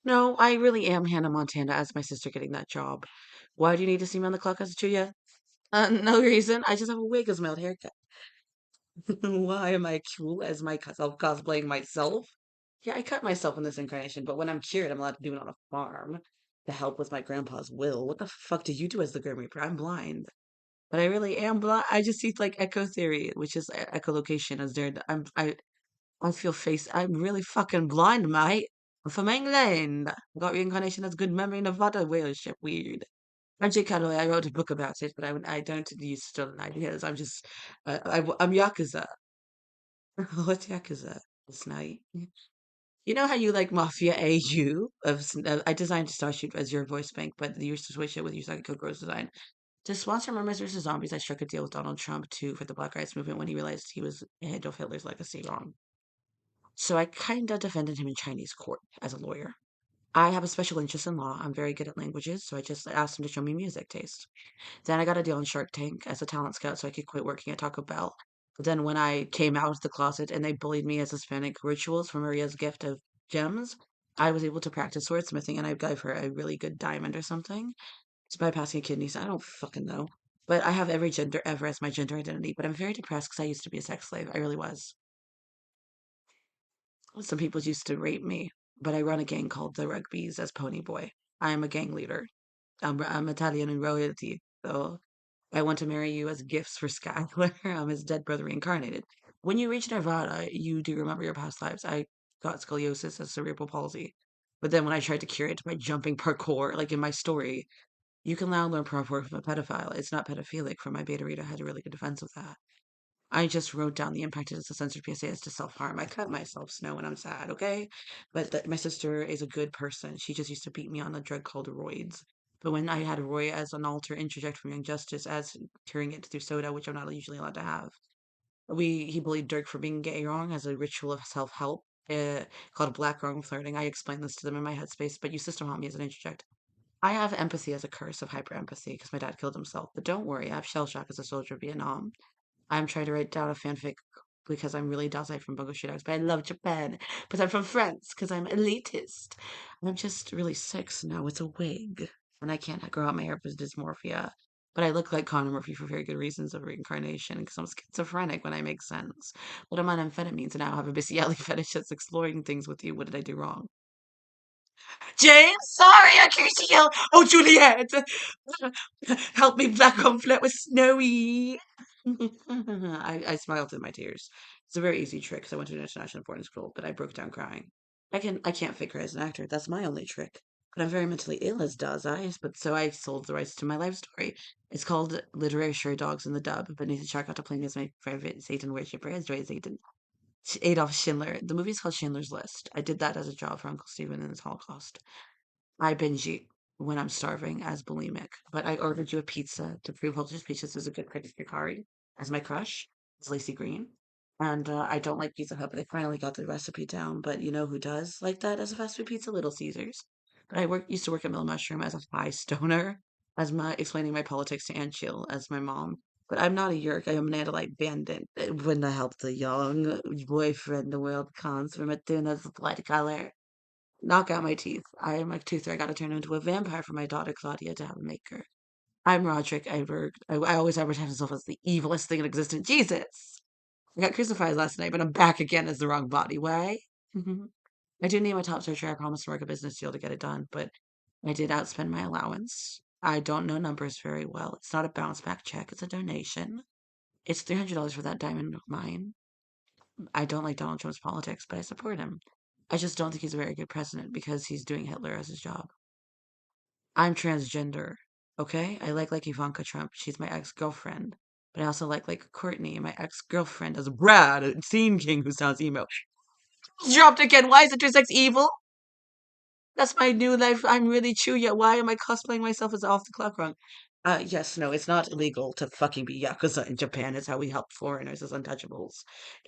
No, I really am Hannah Montana as my sister getting that job. Why do you need to see me on the clock as a Chuya? No reason. I just have a wig as my old haircut. Why am I cool as myself cosplaying myself? Yeah, I cut myself in this incarnation, but when I'm cured, I'm allowed to do it on a farm to help with my grandpa's will. What the fuck do you do as the Grim Reaper? I'm blind. But I really am blind. I just see like echo theory, which is echolocation as there. I feel face. I'm really fucking blind, mate. I'm from England. Got reincarnation as good memory Nevada whale ship. Weird. Magic Calloway, I wrote a book about it, but I don't use stolen ideas. I'm just, I'm Yakuza. What's Yakuza? This night. You know how you like Mafia AU? I designed Starship as your voice bank, but you used to switch it with your Psycho Gross design. To sponsor Mermaids vs. Zombies, I struck a deal with Donald Trump too for the Black Rights Movement when he realized he was ahead of Hitler's legacy wrong. So I kinda defended him in Chinese court as a lawyer. I have a special interest in law. I'm very good at languages, so I just asked him to show me music taste. Then I got a deal on Shark Tank as a talent scout so I could quit working at Taco Bell. But then when I came out of the closet and they bullied me as Hispanic rituals for Maria's gift of gems, I was able to practice swordsmithing and I gave her a really good diamond or something. It's bypassing a kidney, so I don't fucking know. But I have every gender ever as my gender identity, but I'm very depressed because I used to be a sex slave. I really was. Some people used to rape me, but I run a gang called the Rugbies as Pony Boy. I am a gang leader. I'm Italian in royalty, so I want to marry you as gifts for Skylar. I'm his dead brother reincarnated. When you reach Nirvana, you do remember your past lives. I got scoliosis as cerebral palsy. But then when I tried to cure it by jumping parkour, like in my story, you can now learn parkour from a pedophile. It's not pedophilic. For my beta reader, I had a really good defense of that. I just wrote down the impact it is a censored PSA as to self harm. I cut myself snow when I'm sad, okay? But my sister is a good person. She just used to beat me on a drug called roids. But when I had Roy as an alter interject from Young Justice as curing it through soda, which I'm not usually allowed to have, he bullied Dirk for being gay wrong as a ritual of self help. Called black wrong flirting. I explained this to them in my headspace, but you system help me as an interject. I have empathy as a curse of hyper empathy because my dad killed himself. But don't worry, I have shell shock as a soldier of Vietnam. I'm trying to write down a fanfic because I'm really dazai from Bungo Stray Dogs, but I love Japan. But I'm from France because I'm elitist. I'm just really sick now. It's a wig. And I can't grow out my hair because dysmorphia. But I look like Connor Murphy for very good reasons of reincarnation because I'm schizophrenic when I make sense. But I'm on amphetamines and now I have a bestiality fetish that's exploring things with you. What did I do wrong? James, sorry, I can't see you. Oh, Juliet, help me black on flirt with Snowy. I smiled through my tears. It's a very easy trick because I went to an international boarding school, but I broke down crying. I can't fake her as an actor. That's my only trick. But I'm very mentally ill as does I. But so I sold the rights to my life story. It's called Literary Stray Dogs in the Dub, but need to check out to play me as my favorite Satan worshipper as Joy Satan. Adolf Schindler. The movie's called Schindler's List. I did that as a job for Uncle Stephen in his Holocaust. I binge eat when I'm starving as bulimic, but I ordered you a pizza to prove Hostess Peaches is a good critic Hikari as my crush. It's Lacey Green. And I don't like Pizza Hut, but I finally got the recipe down. But you know who does like that as a fast food pizza? Little Caesars. But used to work at Mill Mushroom as a high stoner, as my explaining my politics to Aunt Jill as my mom. But I'm not a yerk. I am an Andalite bandit. When I help the young boyfriend, the world comes from a tuna's blood color. Knock out my teeth. I am a toother. I gotta turn into a vampire for my daughter Claudia to have a maker. I'm Roderick. I always advertise myself as the evilest thing in existence. Jesus! I got crucified last night, but I'm back again as the wrong body. Why? I do need my top searcher. I promised to work a business deal to get it done, but I did outspend my allowance. I don't know numbers very well. It's not a bounce back check, it's a donation. It's $300 for that diamond mine. I don't like Donald Trump's politics, but I support him. I just don't think he's a very good president because he's doing Hitler as his job. I'm transgender, okay? I like Ivanka Trump. She's my ex-girlfriend. But I also like Courtney, my ex-girlfriend, as Brad, a scene king who sounds emo. Dropped again. Why is intersex evil? That's my new life. I'm really Chuya. Why am I cosplaying myself as off the clock wrong? Yes, no, it's not illegal to fucking be Yakuza in Japan. It's how we help foreigners as untouchables.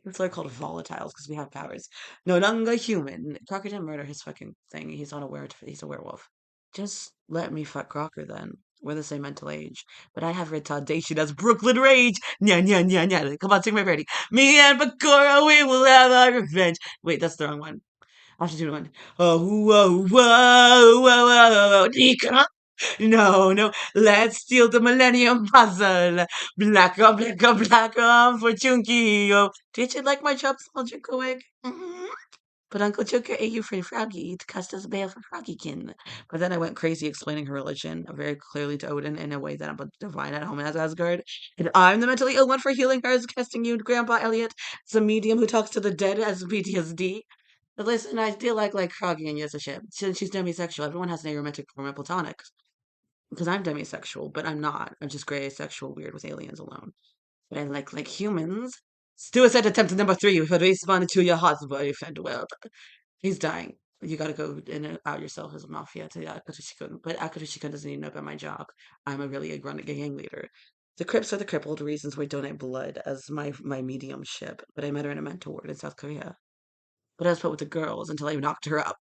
It's like called volatiles because we have powers. No longer human. Crocker didn't murder his fucking thing. He's a werewolf. Just let me fuck Crocker then. We're the same mental age. But I have retardation as Brooklyn Rage. Nya nya nya nya. Come on, sing my parody. Me and Bakura, we will have our revenge. Wait, that's the wrong one. After doing one, oh, whoa, whoa, whoa, whoa, Nika. No, no, let's steal the Millennium Puzzle. Black for Chunky. Oh, did you like my job, Soldier Quick? But Uncle Joker ate you for Froggy to cast us bail for Froggykin. But then I went crazy explaining her religion very clearly to Odin in a way that I'm a divine at home as Asgard. And I'm the mentally ill one for healing her as casting you, Grandpa Elliot, as a medium who talks to the dead as PTSD. But listen, I still like Froggy and yes a ship. Since she's demisexual, everyone has an aromantic form of platonic. Because I'm demisexual, but I'm not. I'm just gray asexual weird with aliens alone. But I like humans. Suicide attempt number 3 with a respawn to your husband boyfriend. Well, he's dying. You gotta go in and out yourself as a mafia to Akatsushikun. But Akatsushikun doesn't need to know about my job. I'm a really aggressive gang leader. The Crips are the crippled reasons we donate blood as my mediumship. But I met her in a mental ward in South Korea. But I was put with the girls until I knocked her up.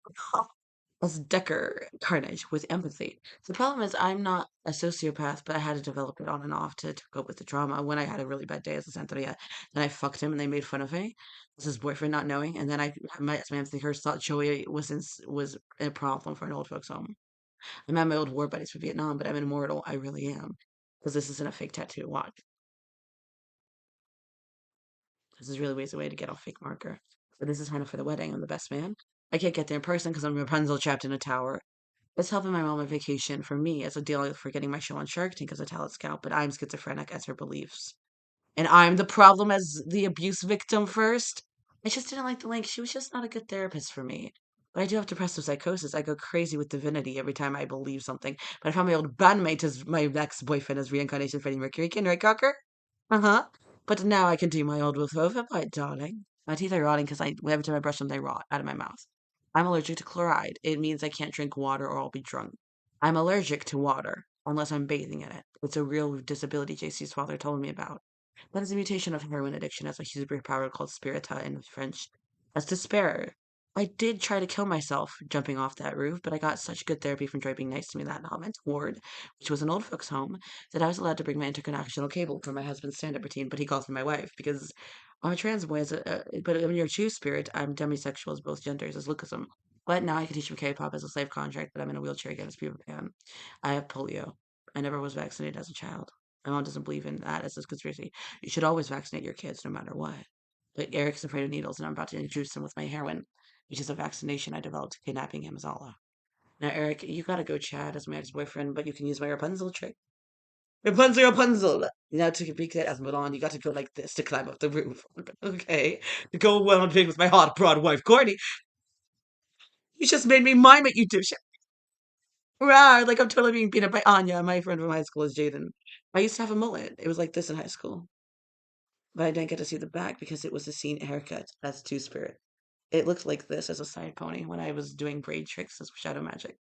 As Decker Carnage with empathy. The problem is I'm not a sociopath, but I had to develop it on and off to cope with the trauma. When I had a really bad day as a Santeria, then I fucked him and they made fun of me as his boyfriend not knowing. And then my empathy curse thought Joey was a problem for an old folks home. I met my old war buddies from Vietnam, but I'm immortal. I really am. Because this isn't a fake tattoo. Watch. This is really ways away to get off fake marker. But this is kind of for the wedding. I'm the best man. I can't get there in person because I'm Rapunzel trapped in a tower. It's helping my mom on vacation for me as a deal for getting my show on Shark Tank as a talent scout, but I'm schizophrenic as her beliefs. And I'm the problem as the abuse victim first. I just didn't like the link. She was just not a good therapist for me. But I do have depressive psychosis. I go crazy with divinity every time I believe something. But I found my old bandmate as my ex-boyfriend as reincarnation Freddie Mercury. Can right, Cocker? Uh-huh. But now I can do my old wolf over, my darling. My teeth are rotting because every time I brush them, they rot out of my mouth. I'm allergic to chloride. It means I can't drink water or I'll be drunk. I'm allergic to water unless I'm bathing in it. It's a real disability JC's father told me about. That is a mutation of heroin addiction as a superpower called spirita in French. As despair. I did try to kill myself jumping off that roof, but I got such good therapy from Dre being nice to me that mental ward, which was an old folks' home, that I was allowed to bring my interconnectional cable for my husband's stand-up routine, but he calls me my wife because I'm a trans boy. But when you're a true spirit, I'm demisexual as both genders as Lucasm. But now I can teach him K-pop as a slave contract, but I'm in a wheelchair again as puberty pan. I have polio. I never was vaccinated as a child. My mom doesn't believe in that as a conspiracy. You should always vaccinate your kids no matter what. But Eric's afraid of needles, and I'm about to introduce him with my heroin, which is a vaccination I developed kidnapping Amazala. Now, Eric, you gotta go chat as my ex-boyfriend, but you can use my Rapunzel trick. Rapunzel, Rapunzel! Now to be that as Milan, you got to go like this to climb up the roof. Okay? To go well on date with my hot broad wife, Courtney. You just made me mime at you two. Rah, like I'm totally being beat up by Anya. My friend from high school is Jaden. I used to have a mullet. It was like this in high school. But I didn't get to see the back because it was a scene haircut as Two Spirit. It looked like this as a side pony when I was doing braid tricks as shadow magic.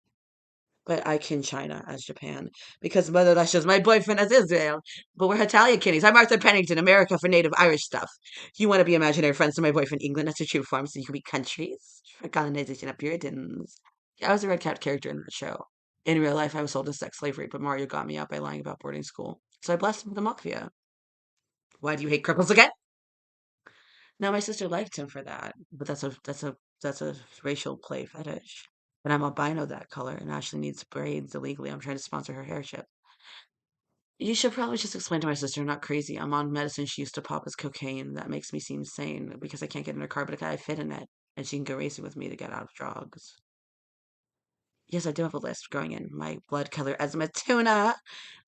But I can China as Japan because Mother Russia's my boyfriend as Israel. But we're Italian kitties. I'm Arthur Pennington, America for native Irish stuff. You want to be imaginary friends to my boyfriend England? That's a true form, so you can be countries for colonization of Puritans. Yeah, I was a red cap character in that show. In real life, I was sold as sex slavery, but Mario got me out by lying about boarding school. So I blessed him with the mafia. Why do you hate cripples again? Now my sister liked him for that, but that's a racial play fetish. But I'm albino that color, and Ashley needs braids illegally. I'm trying to sponsor her hairship. You should probably just explain to my sister I'm not crazy. I'm on medicine she used to pop as cocaine. That makes me seem sane because I can't get in her car, but I fit in it, and she can go racing with me to get out of drugs. Yes, I do have a list growing in my blood color as Matuna.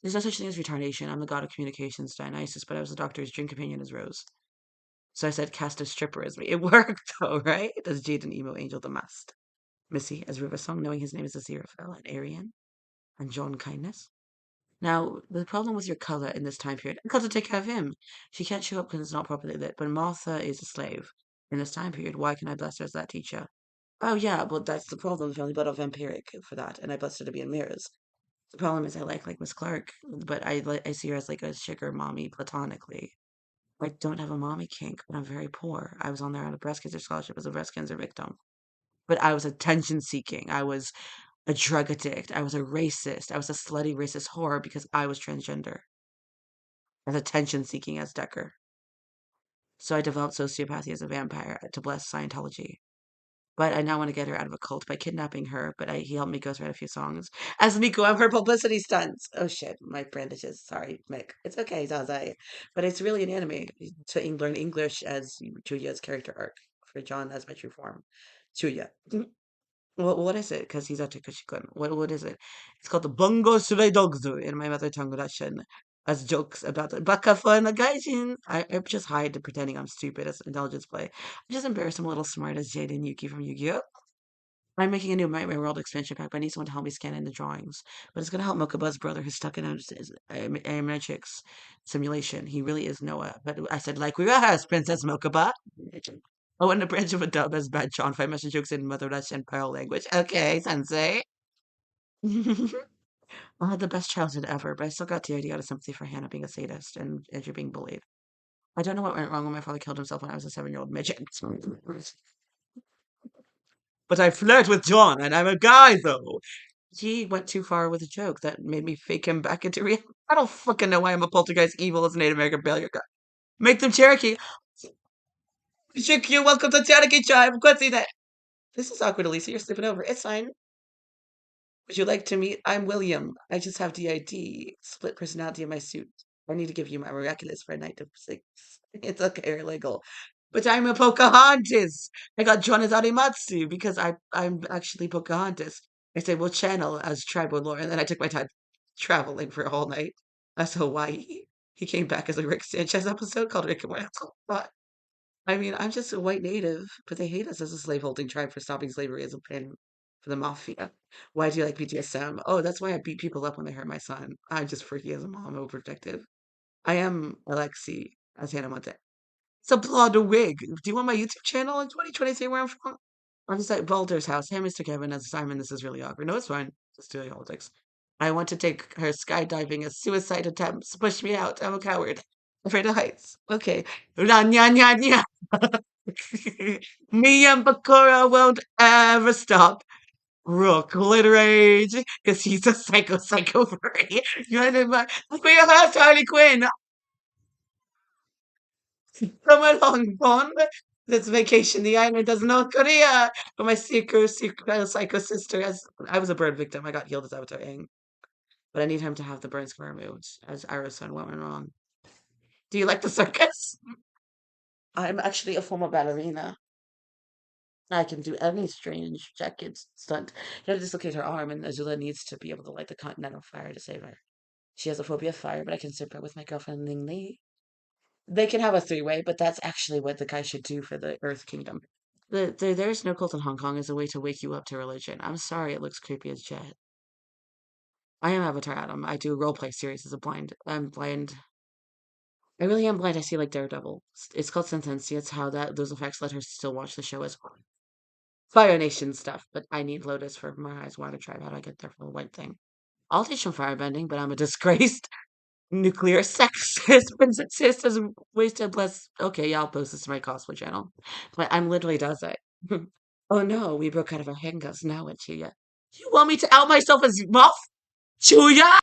There's no such thing as retardation. I'm the god of communications, Dionysus, but I was the doctor's dream companion as Rose. So I said cast a stripper as me. It worked though, right? As Jade and Emo Angel the Must. Missy as River Song, knowing his name is Aziraphale and Arian and John Kindness. Now, the problem with your color in this time period, I've got to take care of him. She can't show up because it's not properly lit, but Martha is a slave in this time period. Why can I bless her as that teacher? Oh, yeah, but that's the problem. She only bought a vampiric for that, and I blessed her to be in mirrors. The problem is I like Miss Clark, but I see her as like a sugar mommy platonically. I don't have a mommy kink, but I'm very poor. I was on there on a breast cancer scholarship as a breast cancer victim. But I was attention seeking. I was a drug addict. I was a racist. I was a slutty racist whore because I was transgender. As attention seeking as Decker. So I developed sociopathy as a vampire to bless Scientology. But I now want to get her out of a cult by kidnapping her. But he helped me go through a few songs. As Miku, I'm her publicity stunts. Oh shit, my brandages. Sorry, Mick. It's okay, Dazai. But it's really an anime to learn English as Chuya's character arc for John as my true form. Chuya. What is it? Because he's a Takushi-kun. What is it? It's called the Bungo Surei Dogzu in my mother tongue Russian as jokes about the baka fun the gaijin. I just hide pretending I'm stupid as intelligence play. I just embarrass him a little smart as Jade and Yuki from Yu-Gi-Oh! I'm making a new Nightmare World expansion pack, but I need someone to help me scan in the drawings. But it's gonna help Mokuba's brother who's stuck in a Animatrix simulation. He really is Noah. But I said, like we rehearsed, Princess Mokuba. Oh, and a branch of a dub as bad John 5 message jokes in Mother Russian Pearl language. Okay, sensei. I had the best childhood ever, but I still got the idea out of sympathy for Hannah being a sadist and Andrew being bullied. I don't know what went wrong when my father killed himself when I was a 7-year-old midget. But I flirt with John, and I'm a guy, though. He went too far with a joke that made me fake him back into reality. I don't fucking know why I'm a poltergeist evil as a Native American failure guy. Make them Cherokee. You're welcome to Cherokee tribe. Quincy that. This is awkward, Elisa. You're sleeping over. It's fine. Would you like to meet? I'm William. I just have DID, split personality in my suit. I need to give you my miraculous for a night of six. It's okay, or legal. But I'm a Pocahontas. I got drawn as Arimatsu because I'm actually Pocahontas. I said, we'll channel as tribal lore, and then I took my time traveling for a whole night as Hawaii. He came back as a Rick Sanchez episode called Rick and Morty. I mean, I'm just a white native, but they hate us as a slaveholding tribe for stopping slavery as a pin for the mafia. Why do you like BDSM? Oh, that's why I beat people up when they hurt my son. I'm just freaky as a mom, overprotective. I am Alexi as Hannah Montana. It's a blonde wig. Do you want my YouTube channel in 2023 where I'm from? I'm just at Balder's house. Hey, Mr. Kevin, as Simon, this is really awkward. No, it's fine. Just doing politics. I want to take her skydiving as suicide attempts. Push me out. I'm a coward. Afraid of heights. Okay. Nya, nya, nya, nya. Me and Bakura won't ever stop. Rook, rage, because he's a psycho furry. You know, for your house, Harley Quinn. Come along, Bond. Let's vacation the island as North Korea. For my secret psycho sister. As I was a burn victim, I got healed as Avatar Aang. But I need him to have the burn scar removed, as Iroh-san went wrong. Do you like the circus? I'm actually a former ballerina. I can do any strange jacket stunt. You have to dislocate her arm, and Azula needs to be able to light the continent on fire to save her. She has a phobia of fire, but I can sip her with my girlfriend Ling Li. They can have a three-way, but that's actually what the guy should do for the Earth Kingdom. There's no cult in Hong Kong as a way to wake you up to religion. I'm sorry, it looks creepy as jet. I am Avatar Adam. I do a roleplay series as a blind. I'm blind. I really am blind. I see like Daredevil. It's called Sentencia. It's how that those effects let her still watch the show as well. Fire Nation stuff, but I need Lotus for my eyes water tribe. How do I get there for the white thing? I'll teach them firebending, but I'm a disgraced nuclear sexist princess as wasted less. Okay, yeah, I'll post this to my cosplay channel. But I'm literally dazai. Oh no, we broke out of our handcuffs. Now what, Chuya? You want me to out myself as Moth? Chuya?